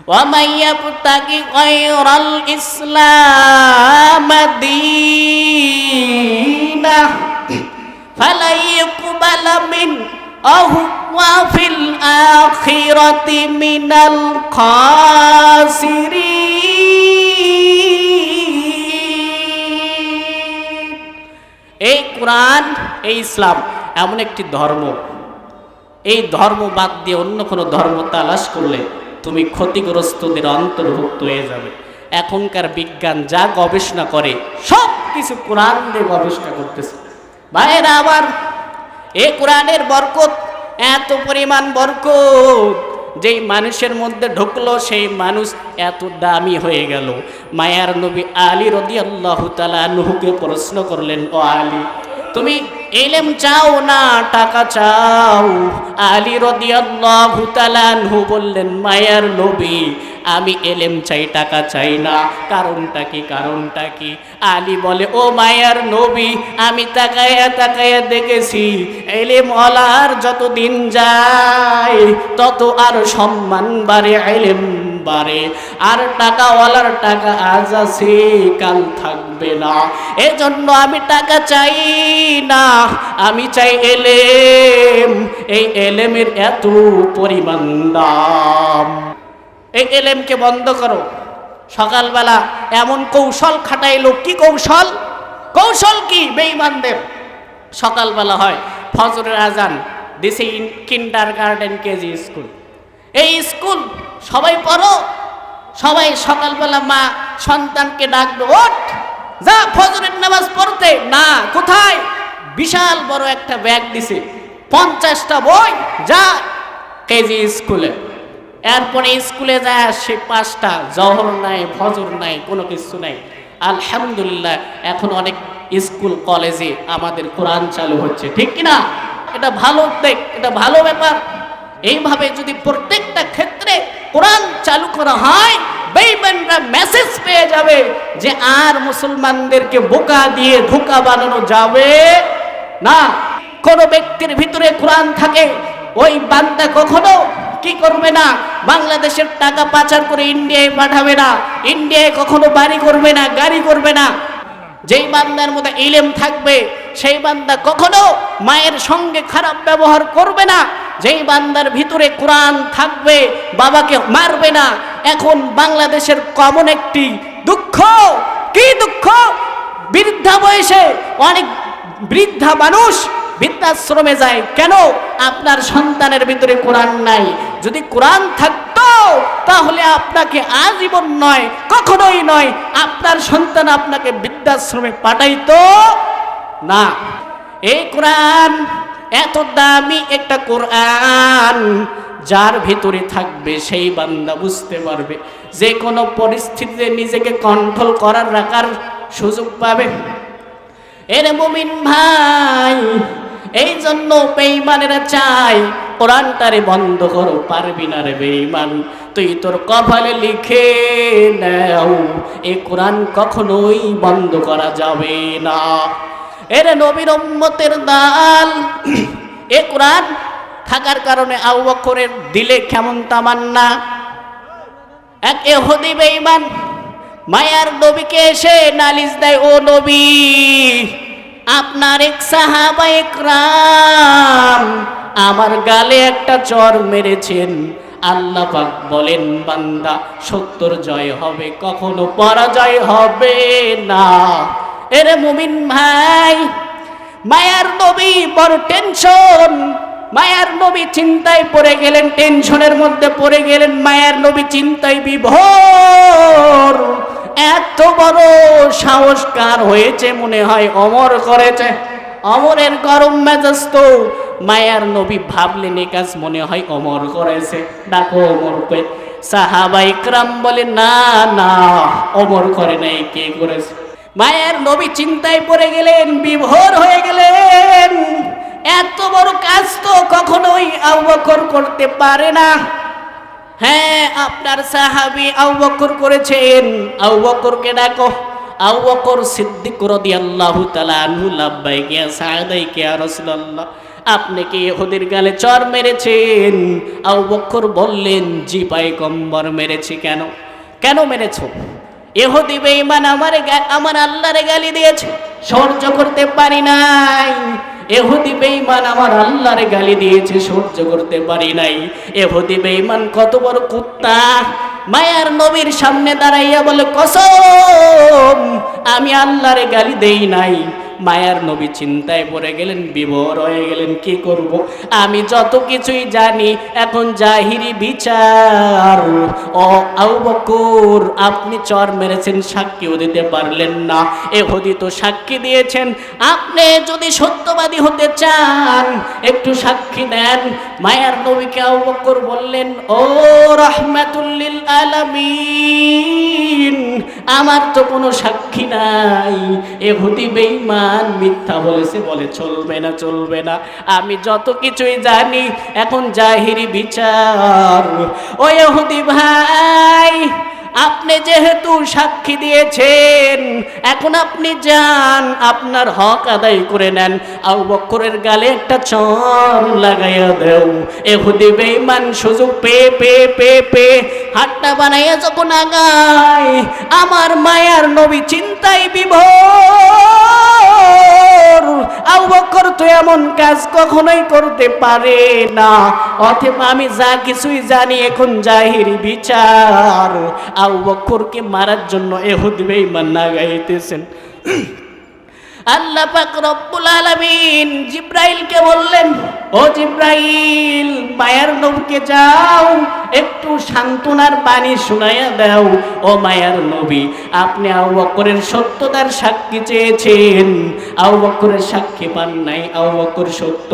ومن يبتغ غير الإسلام دينا فلن يقبل منه وهو في الآخرة من الخاسرين। এই কোরআন, এই ইসলাম এমন একটি ধর্ম, এই ধর্ম বাদ দিয়ে অন্য কোনো ধর্ম তালাশ করলে তুমি ক্ষতিগ্রস্তদের অন্তর্ভুক্ত হয়ে যাবে। এখনকার বিজ্ঞান যা গবেষণা করে সব কিছু কোরআন দিয়ে গবেষণা করতেছে। ভাইয়েরা আবার এই কোরআনের বরকত এত পরিমাণ বরকত, যেই মানুষের মধ্যে ঢুকলো সেই মানুষ এত দামি হয়ে গেল। মায়ার নবী আলী রাদিয়াল্লাহু তাআলা আনহুকে প্রশ্ন করলেন, ও আলী, তুমি ইলম চাও না টাকা চাও? আলী রাদিয়াল্লাহু তাআলা আনহু বললেন, মায়ার নবী, আমি ইলম চাই, টাকা চাই না। কারণটা কি? কারণটা কি? আলী বলে, ও মায়ার নবী, আমি তাকায়া তাকায়া দেখেছি ইলম ওয়ালার যত দিন যায় তত আর সম্মান বাড়ে, ইলম বাড়ে, আর টাকাওয়ালার টাকা আজ আছে কাল থাকবে না। এজন্য আমি টাকা চাই না, আমি চাই এলেম। এই এলেমের এত পরিমাণ দাম। এই এলেমকে বন্ধ করো। সকালবেলা এমন কৌশল খাটাইলো, কি কৌশল? কৌশল কি? বেঈমানদের সকালবেলা হয় ফজরের আজান দিছে কিন্ডারগার্টেন, কেজি স্কুল। এই স্কুল সবাই পড়ো, সবাই সকালবেলা মা সন্তানকে ডাকবে, ওঠ যা ফজরের নামাজ পড়তে। না, কোথায়? বিশাল বড় একটা ব্যাগ দিছে, 50টা বই, যা কেজি স্কুলে। এরপরে স্কুলে যায় সে 5টা, জহর নাই, ফজর নাই, কোনো কিছু নাই। আলহামদুলিল্লাহ এখন অনেক স্কুল কলেজে আমাদের কোরআন চালু হচ্ছে, ঠিক কিনা? এটা ভালো দিক, এটা ভালো ব্যাপার। এইভাবে যদি প্রত্যেকটা ক্ষেত্রে কোরআন চালু করা হয়, বেঈমানরা মেসেজ পেয়ে যাবে যে আর মুসলমানদেরকে বোকা দিয়ে ধোঁকা বানানো যাবে না। কোন ব্যক্তির ভিতরে কোরআন থাকে, ওই বান্দা কখনো কি করবে না? বাংলাদেশের টাকা পাচার করে ইন্ডিয়ায় পাঠাবে না, ইন্ডিয়ায় কখনো বাড়ি করবে না, গাড়ি করবে না। যেই বান্দার মধ্যে ইলম থাকবে সেই বান্দা কখনো মায়ের সঙ্গে খারাপ ব্যবহার করবে না। যেই বান্দার ভিতরে কোরআন থাকবে বাবাকে মারবে না। এখন বাংলাদেশের কমন একটি দুঃখ, কি দুঃখ? বৃদ্ধা বয়সে অনেক বৃদ্ধা মানুষ বৃদ্ধাশ্রমে যায়। কেন? আপনার সন্তানের ভিতরে কোরআন নাই। যদি কোরআন থাকতো তাহলে আপনাকে আজীবন নয়, কখনোই নয়, আপনার সন্তান আপনাকে বৃদ্ধাশ্রমে পাঠাইতো না। এই কোরআন এত দামি একটা কোরআন, যার ভিতরে থাকবে সেই বান্দা বুঝতে পারবে, যে কোনো পরিস্থিতিতে নিজেকে কন্ট্রোল করার রাখার সুযোগ পাবে। এর মুমিন ভাই, এই জন্য বেঈমানেরা চায় কোরআনটারে বন্ধ করো। পারবি না রে বেঈমান, তুই তোর কপালে লিখে নাও, এই কোরআন কখনোই বন্ধ করা যাবে না। এর নবীর উম্মতের দাল। এ কোরআন থাকার কারণে আবু বকরের দিলে কেমন তামান্না। এক ইহুদি বেঈমান মায়ার নবীকে এসে নালিশ দেয়, ও নবী, আপনার এক সাহাবা একরাম আমার গালে একটা চর মেরেছেন। আল্লাহ পাক বলেন, বান্দা 70 জয় হবে, কখনো পরাজয় হবে না। এর মুমিন ভাই, মায়ার নবী বড় টেনশন। মায়ার নবী চিন্তায় পড়ে গেলেন, টেনশনের মধ্যে পড়ে গেলেন। মায়ার নবী চিন্তায় বিভোর। এত বড় সাহস কার হয়েছে? মনে হয় অমর করেছে। অমরের গরম মেজাজ তো মায়ার নবী ভাবলেন এ কাজ মনে হয় অমর করেছে, ডাকো অমরকে। সাহাবা ইকরাম বলে, না না, অমর করে নাই, কে করেছে? মায়ার নবী চিন্তায় পড়ে গেলেন, বিভোর হয়ে গেলেন। এত বড় কাজ তো কখনোই আবু বকর করতে পারে না। হ্যাঁ, আপনার সাহাবী আবু বকর করেছেন, আবু বকরকে ডাকো। আবু বকর সিদ্দিক রাদিয়াল্লাহু তাআলা আনহু লাব্বাইক ইয়া সাদাইক ইয়া রাসূলুল্লাহ। আপনি কি ইহুদির গালে চর মেরেছেন? আবু বকর বললেন, জি পয়গম্বর মেরেছি। কেন? কেন মেরেছো? ইহুদি বেঈমান আমার আল্লাহর গালি দিয়েছে, সহ্য করতে পারি নাই। ইহুদি বেঈমান আমার আল্লাহর গালি দিয়েছে, সহ্য করতে পারি নাই। ইহুদি বেঈমান কত বড় কুত্তা, মায়ার নবীর সামনে দাঁড়াইয়া বলে, কসম আমি আল্লাহর গালি দেই নাই। মায়ার নবী চিন্তায় পড়ে গেলেন, বিভোর হয়ে গেলেন, কি করব? আমি যত কিছুই জানি, এখন জাহিরি বিচার। ও আবু বকর, আপনি চর মেরেছেন, সাক্ষীও দিতে পারলেন না। ইহুদি তো সাক্ষী দিয়েছেন, আপনি যদি সত্যবাদী হতে চান একটু সাক্ষী দেন। মায়ার নবীকে আবু বকর বললেন, ও রাহমাতুল লিল আলামিন, আমার তো কোনো সাক্ষী নাই। ইহুদি বেঈমান মিথ্যা বলেছে, বলে চলবে না, চলবে না। আমি যত কিছুই জানি, এখন জাহিরি বিচার। ও ইহুদি ভাই, আপনি যেহেতু সাক্ষী দিয়েছেন, এখন আপনি যান, আপনার হক আদায় করে নেন। আবু বকরের গালে একটা চর লাগাইয়া দেও। ইহুদি বেঈমান সুযোগ পেয়ে হাতটা বানাইয়া যখন আগায়, আমার মায়ার নবী চিন্তায় বিভোর। আবু বকর তো এমন কাজ কখনোই করতে পারে না, অতএব আমি যা কিছুই জানি, এখন জাহিরি বিচার। আবু বকরকে মারার জন্য ইহুদি বেঈমান লাগাইতেছেন। আল্লাহ পাক রব্বুল আলামিন জিব্রাইলকে বললেন, ও জিব্রাইল, মায়ার নবীকে যাও, একটু সান্ত্বনার বাণী শুনাইয়া দাও। ও মায়ার নবী, আপনি আবু বকরের সত্যতার সাক্ষী চেয়েছেন, আবু বকরের সাক্ষী পান নাই, আবু বকর সত্য।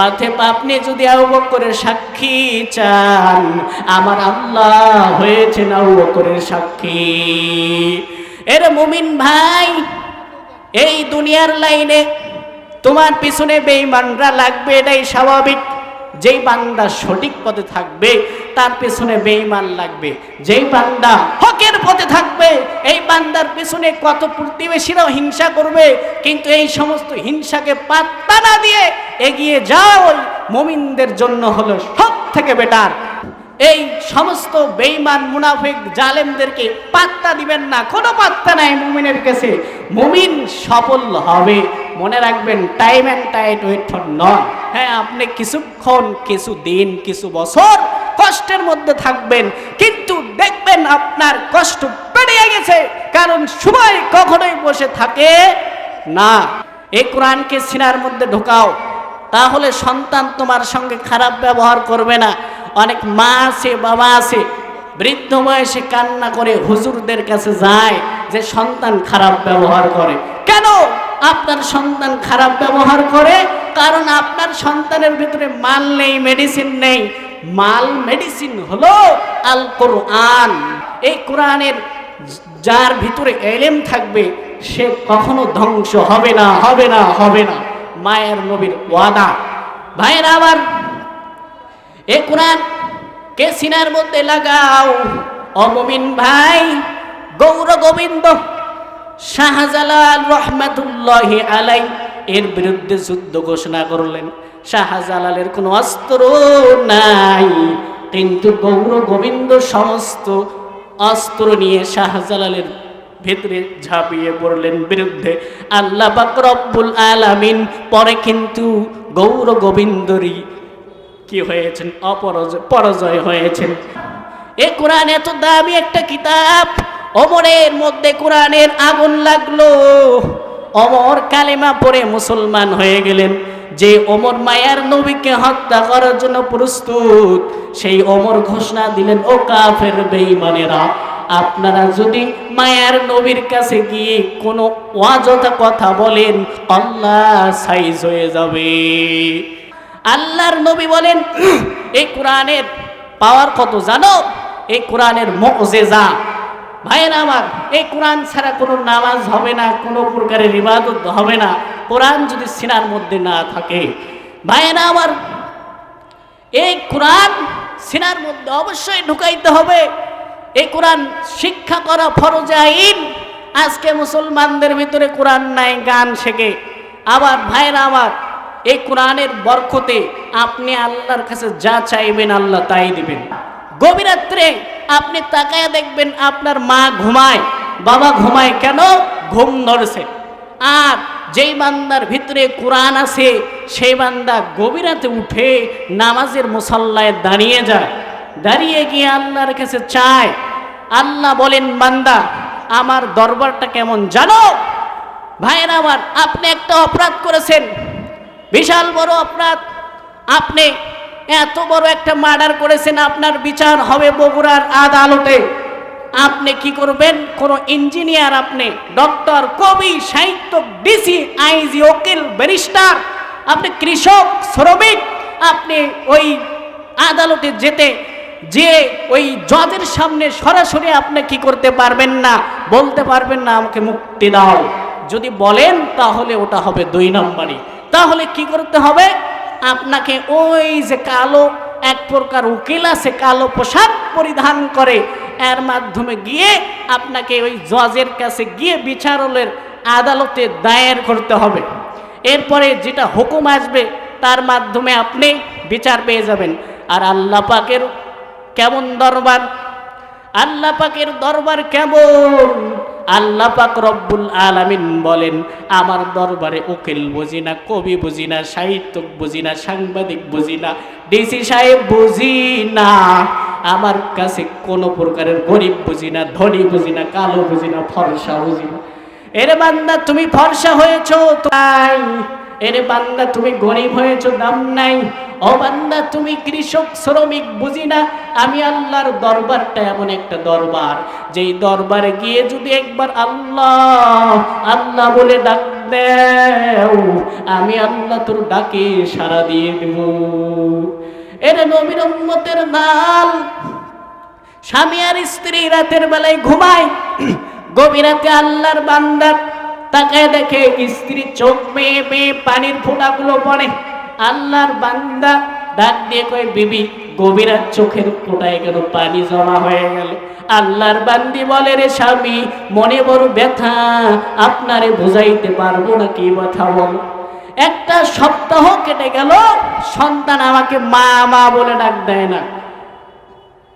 অতএব আপনি যদি আবু বকরের সাক্ষী চান, আমার আল্লাহ হয়েছেন আবু বকরের সাক্ষী। এর মুমিন ভাই, এই দুনিয়ার লাইনে তোমার পিছনে বেঈমানরা লাগবে, এটাই স্বাভাবিক। যেই বান্দা সঠিক পথে থাকবে, তার পেছনে বেঈমান লাগবে। যেই বান্দা হকের পথে থাকবে, এই বান্দার পেছনে কত প্রতিবেশীরাও হিংসা করবে, কিন্তু এই সমস্ত হিংসাকে পাত্তা না দিয়ে এগিয়ে যাও, মুমিনদের জন্য হলো সব থেকে বেটার। এই সমস্ত বেঈমান মুনাফিক জালেমদেরকে পাত্তা দিবেন না, কোনো পাত্তা নাই মুমিনের কাছে। মুমিন সফল হবে, মনে রাখবেন, time and tide wait for none. হ্যাঁ, আপনি কিছুক্ষণ, কিছু দিন, কিছু বছর কষ্টের মধ্যে থাকবেন, কিন্তু দেখবেন আপনার কষ্ট পেরিয়ে গেছে, কারণ সময় কখনোই বসে থাকে না। এই কোরআনকে সিনার মধ্যে ঢোকাও, তাহলে সন্তান তোমার সঙ্গে খারাপ ব্যবহার করবে না। অনেক মা আছে, বাবা আছে, বৃদ্ধ বয়সে কান্না করে হুজুরদের কাছে যায় যে সন্তান খারাপ ব্যবহার করে। কেন আপনার সন্তান খারাপ ব্যবহার করে? কারণ আপনার সন্তানের ভিতরে মাল নেই, মেডিসিন নেই। মাল মেডিসিন হলো আল কোরআন। এই কোরআনের যার ভিতরে ইলম থাকবে, সে কখনো ধ্বংস হবে না, হবে না, হবে না। মায়ের নবীর ওয়াদা। ভাইরা আমার, এ কোরআন কে সিনার মধ্যে লাগাও। অমুমিন ভাই, গৌর গোবিন্দ শাহজালাল রহমাতুল্লাহি আলাই এর বিরুদ্ধে যুদ্ধ ঘোষণা করলেন। শাহজালালের কোনো অস্ত্র নাই, কিন্তু গৌর গোবিন্দ সমস্ত অস্ত্র নিয়ে শাহজালালের ভেতরে ঝাঁপিয়ে পড়লেন বিরুদ্ধে। আল্লাহ পাক রব্বুল আলামিন পরে কিন্তু গৌর গোবিন্দরই কি হয়েছেন? পরাজয় হয়েছেন। এ কোরআন এত দামি একটা কিতাব, ওমরের মধ্যে কোরআনের আগুন লাগলো। ওমর কালেমা পড়ে মুসলমান হয়ে গেলেন। যে ওমর মায়ার নবীকে হত্যা করার জন্য প্রস্তুত, সেই ওমর ঘোষণা দিলেন, ও কাফের বেঈমানেরা, আপনারা যদি মায়ার নবীর কাছে গিয়ে কোনো অযথা কথা বলেন, আল্লাহ সাইজ হয়ে যাবে। আল্লাহর নবী বলেন, এই কোরআনের পাওয়ার কত জানো? এই কোরআনের মুজিজা। ভাইরা আমার, এই কোরআন ছাড়া কোনো নামাজ হবে না, কোনো প্রকারের ইবাদত হবে না, কোরআন যদি সিনার মধ্যে না থাকে। ভাইরা আমার, এই কোরআন সিনার মধ্যে অবশ্যই ঢুকাইতে হবে। এই কোরআন শিক্ষা করা ফরজ আইন। আজকে মুসলমানদের ভিতরে কোরআন নাই, গান শেখে। আবার ভাইরা আমার, এই কোরআনের বরকতে আপনি আল্লাহর কাছে যা চাইবেন আল্লাহ তাই দিবেন। গভীর রাত্রে আপনি তাকায় দেখবেন আপনার মা ঘুমায়, বাবা ঘুমায়, কেন? ঘুম ধরছে। আর যেই বান্দার ভিতরে কোরআন আছে সেই বান্দা গভীর রাতে উঠে নামাজের মুসাল্লায় দাঁড়িয়ে যায়, দাঁড়িয়ে গিয়ে আল্লাহর কাছে চায়। আল্লাহ বলেন, বান্দা আমার দরবারটা কেমন জানো? ভাইরা আমার, আপনি একটা অপরাধ করেছেন, বিশাল বড় অপরাধ। আপনি এত বড় একটা মার্ডার করেছেন, আপনার বিচার হবে বগুড়ার আদালতে। আপনি কি করবেন? কোনো ইঞ্জিনিয়ার, আপনি ডক্টর, কবি, সাহিত্যিক, ডিসি, আইজি, উকিল, ব্যারিস্টার, আপনি কৃষক, শ্রমিক, আপনি ওই আদালতে যেতে যে ওই জজের সামনে সরাসরি আপনি কি করতে পারবেন না, বলতে পারবেন না আমাকে মুক্তি দাও। যদি বলেন তাহলে ওটা হবে 2 নম্বরই। তাহলে কি করতে হবে? আপনাকে ওই যে কালো এক প্রকার উকিল আছে, কালো পোশাক পরিধান করে, এর মাধ্যমে গিয়ে আপনাকে ওই জজের কাছে গিয়ে বিচারালয়ের আদালতে দায়ের করতে হবে। এরপরে যেটা হুকুম আসবে তার মাধ্যমে আপনি বিচার পেয়ে যাবেন। আর আল্লাহ পাকের কেমন দরবার? আল্লাহ পাকের দরবার কেমন? আল্লাহ পাক রব্বুল আলামিন বলেন, আমার দরবারে উকিল বুঝি না, কবি বুঝি না, সাহিত্যিক বুঝি না, সাংবাদিক বুঝি না, ডিসি সাহেব বুঝি না, আমার কাছে কোনো প্রকারের গরিব বুঝি না, ধনী বুঝি না, কালো বুঝি না, ফর্সা বুঝি না। এরে বান্দা তুমি ফর্সা হয়েছো তাই, এরে বান্দা তুমি গরিব হয়েছো দাম নাই, ও বান্দা তুমি কৃষক শ্রমিক বুঝি না। আমি আল্লাহর দরবারটা এমন একটা দরবার, যেই দরবারে গিয়ে যদি একবার আল্লাহ আল্লাহ বলে ডাক দেও, আমি আল্লাহ তোর ডাকে সাড়া দিয়ে দেব। এরে নবীর উম্মতের নাল, স্বামী আর স্ত্রী রাতের বেলায় ঘুমায়, গভীর রাতে আল্লাহর বান্দা তাকায় দেখে স্ত্রী চোখ বেয়ে বেয়ে পানির ফোঁটাগুলো পড়ে। আল্লাহর বান্দা ডাক দিয়ে কয়, বিবি গভীর রাত চোখের ফোঁটায় কেন পানি জমা হয়ে গেল? আল্লাহর বান্দি বলে, রে স্বামী মনে বড় ব্যথা, আপনারে বুঝাইতে পারবো না, কি কথা বল। 1 সপ্তাহ কেটে গেল, সন্তান আমাকে মা মা বলে ডাক দেয় না।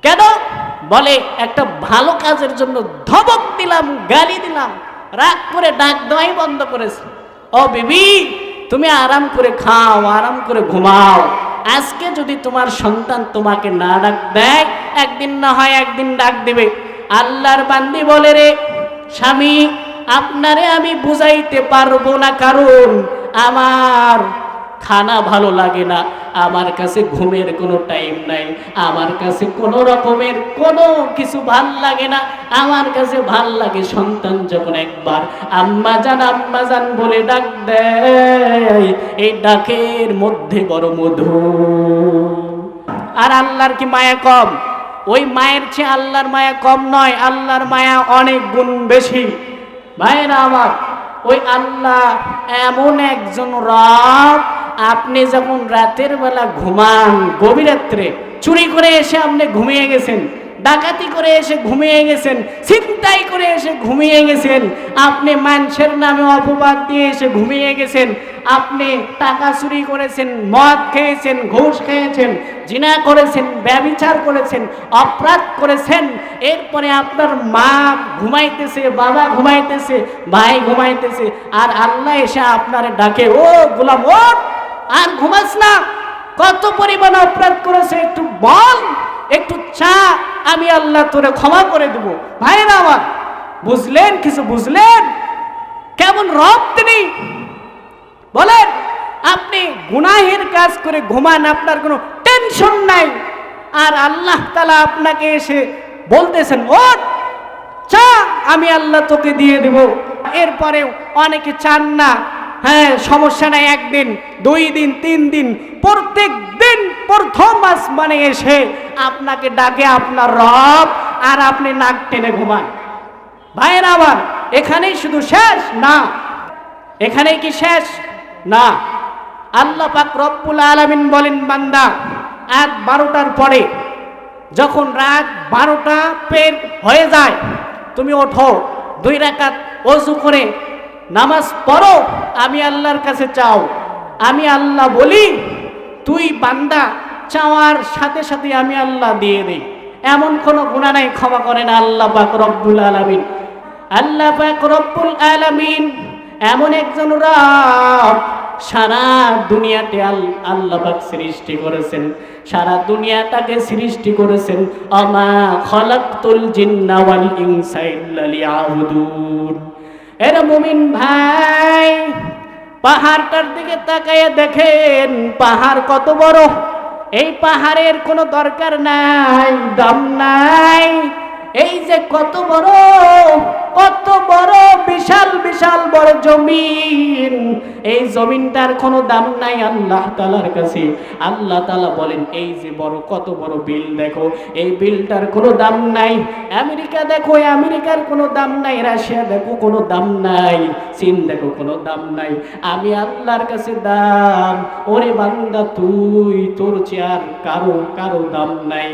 কেন? বলে একটা ভালো কাজের জন্য ধমক দিলাম, গালি দিলাম, রাগ করে ডাক দেওয়াই বন্ধ করেছে। ও বিবি তুমি আরাম করে খাও, আরাম করে ঘুমাও। আজকে যদি তোমার সন্তান তোমাকে না ডাক দেয়, একদিন না হয় একদিন ডাক দেবে। আল্লাহর বান্দি বলে, রে স্বামী আপনারে আমি বুঝাইতে পারবো না, কারণ আমার খানা ভালো লাগে না, আমার কাছে ঘুমের কোনো টাইম নাই, আমার কাছে কোনো রকমের কোনো কিছু ভাল লাগে না। আমার কাছে ভাল লাগে সন্তান যখন একবার আম্মা জান বলে ডাক দেয়, এই ডাকের মধ্যে বড় মধু। আর আল্লাহর কি মায়া কম? ওই মায়ের চেয়ে আল্লাহর মায়া কম নয়, আল্লাহর মায়া অনেক গুণ বেশি। ভাইরা আমার, ওই আল্লাহ এমন একজন রব, আপনি যখন রাতের বেলা ঘুমান, গভীর রাত্রে চুরি করে এসে আপনি ঘুমিয়ে গেছেন, ডাকাতি করে এসে ঘুমিয়ে গেছেন, ছিনতাই করে এসে ঘুমিয়ে গেছেন, আপনি মানুষের নামে অপবাদ দিয়ে এসে ঘুমিয়ে গেছেন, আপনি টাকা চুরি করেছেন, মদ খেয়েছেন, ঘুষ খেয়েছেন, জিনা করেছেন, ব্যভিচার করেছেন, অপরাধ করেছেন, এরপরে আপনার মা ঘুমাইতেছে, বাবা ঘুমাইতেছে, ভাই ঘুমাইতেছে, আর আল্লাহ এসে আপনারে ডাকে, ও গোলাম ওঠ, আর ঘুমাস না, কত পরিমাণ অপরাধ করেছে একটু বল, একটু চা, আমি আল্লাহ তোরে ক্ষমা করে দেব। ভাইরা আমার, বুঝলেন? কিছু বুঝলেন? কেমন রব তিনি বলেন। আপনি গুনাহের কাজ করে ঘুমান, আপনার কোনো টেনশন নাই, আর আল্লাহ তাআলা আপনাকে এসে বলতেছেন, ওঠ চা, আমি আল্লাহ তোকে দিয়ে দেব। এরপরে অনেকে চান না, হ্যাঁ সমস্যা নাই, 1 দিন 2 দিন 3 দিন, প্রত্যেক দিন প্রথম আসমানে এসে আপনাকে ডাকে আপনার রব, আর আপনি নাক টেনে ঘুমান। ভাইরা আমার, এখানেই শুধু শেষ না, এখানেই কি শেষ না। আল্লাহ পাক রব্বুল আলামিন বলেন, বান্দা রাত 12টার পরে, যখন রাত 12টা পের হয়ে যায়, তুমি ওঠো, 2 রাকাত ওযু করে নামাজ পড়ো, আমি আল্লাহর কাছে চাও, আমি আল্লাহ বলি, তুই বান্দা চাওয়ার সাথে সাথে আমি আল্লাহ দিয়ে দেই। এমন কোনো গুনাহ নাই ক্ষমা করে না আল্লাহ পাক রব্বুল আলামিন। আল্লাহ পাক রব্বুল আলামিন এমন একজন রব, সারা দুনিয়াতে আল্লাহ পাক সৃষ্টি করেছেন, সারা দুনিয়াটাকে সৃষ্টি করেছেন। আমা খালাকতুল জিন্না ওয়াল ইনসা ইল্লা লিয়াবুদুন। এর মুমিন ভাই, পাহাড়টার দিকে তাকাইয়া দেখেন পাহাড় কত বড়। এই পাহাড়ের কোনো দরকার নাই, দাম নাই। এই যে কত বড় বিশাল বিশাল বড় জমিন, এই জমিনটার কোনো দাম নাই আল্লাহ তাআলার কাছে। আল্লাহ তাআলা বলেন, এই যে কত বড় বিল দেখো, এই বিলটার কোনো দাম নাই। আমেরিকা দেখো, আমেরিকার কোনো দাম নাই। রাশিয়া দেখো, কোনো দাম নাই। চীন দেখো, কোনো দাম নাই। আমি আল্লাহর কাছে দাম। ওরে বান্দা, তুই তোর চেয়ে আর কারো দাম নাই।